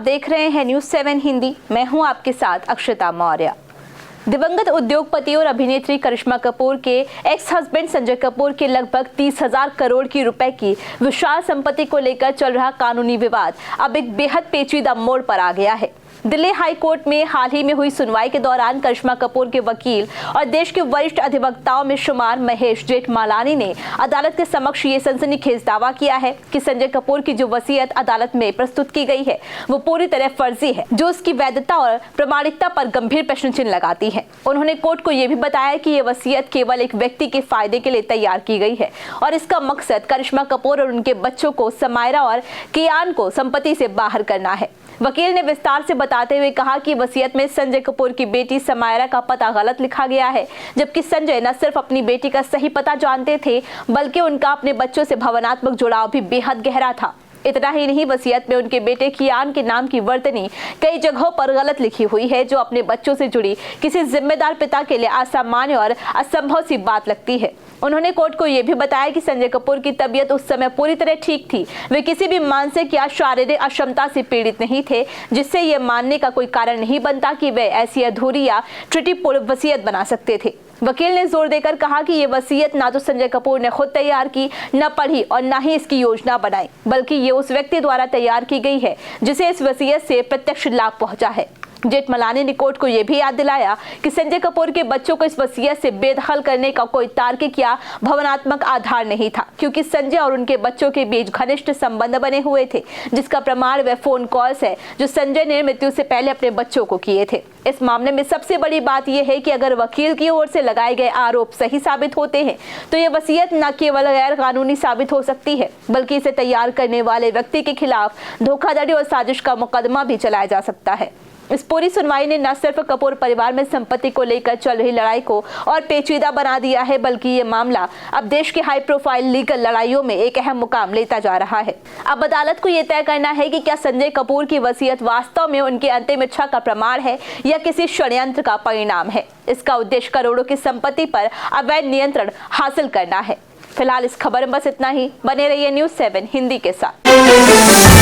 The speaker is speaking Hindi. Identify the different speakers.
Speaker 1: देख रहे हैं न्यूज़ 7 हिंदी। मैं हूं आपके साथ अक्षता मौर्य। दिवंगत उद्योगपति और अभिनेत्री करिश्मा कपूर के एक्स हस्बैंड संजय कपूर के लगभग 30,000 करोड़ की रुपए की विशाल संपत्ति को लेकर चल रहा कानूनी विवाद अब एक बेहद पेचीदा मोड़ पर आ गया है। दिल्ली हाई कोर्ट में हाल ही में हुई सुनवाई के दौरान करिश्मा कपूर के वकील और देश के वरिष्ठ अधिवक्ताओं में शुमार महेश जेठमलानी ने अदालत के समक्ष ये सनसनीखेज दावा किया है कि संजय कपूर की जो वसीयत अदालत में प्रस्तुत की गई है वो पूरी तरह फर्जी है, जो उसकी वैधता और प्रामाणिकता पर गंभीर प्रश्न चिन्ह लगाती है। उन्होंने कोर्ट को यह भी बताया कि ये वसीयत केवल एक व्यक्ति के फायदे के लिए तैयार की गई है और इसका मकसद करिश्मा कपूर और उनके बच्चों को समायरा और कियान को संपत्ति से बाहर करना है। वकील ने विस्तार से बताते हुए कहा कि वसीयत में संजय कपूर की बेटी समायरा का पता गलत लिखा गया है, जबकि संजय न सिर्फ अपनी बेटी का सही पता जानते थे बल्कि उनका अपने बच्चों से भावनात्मक जुड़ाव भी बेहद गहरा था। इतना ही नहीं, वसीयत में उनके बेटे कियान के नाम की वर्तनी कई जगहों पर गलत लिखी हुई है, जो अपने बच्चों से जुड़ी किसी जिम्मेदार पिता के लिए असामान्य और असंभव सी बात लगती है। उन्होंने कोर्ट को यह भी बताया कि संजय कपूर की तबीयत उस समय पूरी तरह ठीक थी। वे किसी भी मानसिक या शारीरिक अक्षमता से पीड़ित नहीं थे, जिससे यह मानने का कोई कारण नहीं बनता कि वे ऐसी अधूरी या त्रुटिपूर्ण वसीयत बना सकते थे। वकील ने जोर देकर कहा कि ये वसीयत ना तो संजय कपूर ने खुद तैयार की, न पढ़ी और न ही इसकी योजना बनाई, बल्कि ये उस व्यक्ति द्वारा तैयार की गई है जिसे इस वसीयत से प्रत्यक्ष लाभ पहुंचा है। जेठमलानी ने कोर्ट को यह भी याद दिलाया कि संजय कपूर के बच्चों को इस वसीयत से बेदखल करने का कोई तार्किक या भावनात्मक आधार नहीं था, क्योंकि संजय और उनके बच्चों के बीच घनिष्ठ संबंध बने हुए थे, जिसका प्रमाण वह फोन कॉल्स है जो संजय ने मृत्यु से पहले अपने बच्चों को किए थे। इस मामले में सबसे बड़ी बात यह है कि अगर वकील की ओर से लगाए गए आरोप सही साबित होते हैं तो यह वसीयत न केवल गैर कानूनी साबित हो सकती है, बल्कि इसे तैयार करने वाले व्यक्ति के खिलाफ धोखाधड़ी और साजिश का मुकदमा भी चलाया जा सकता है। इस पूरी सुनवाई ने न सिर्फ कपूर परिवार में संपत्ति को लेकर चल रही लड़ाई को और पेचीदा बना दिया है, बल्कि ये मामला अब देश के हाई प्रोफाइल लीगल लड़ाइयों में एक अहम मुकाम लेता जा रहा है। अब अदालत को यह तय करना है कि क्या संजय कपूर की वसीयत वास्तव में उनकी अंतिम इच्छा का प्रमाण है या किसी षड्यंत्र का परिणाम है। इसका उद्देश्य करोड़ों की संपत्ति पर अवैध नियंत्रण हासिल करना है। फिलहाल इस खबर में बस इतना ही। बने रहिए न्यूज़ 7 हिंदी के साथ।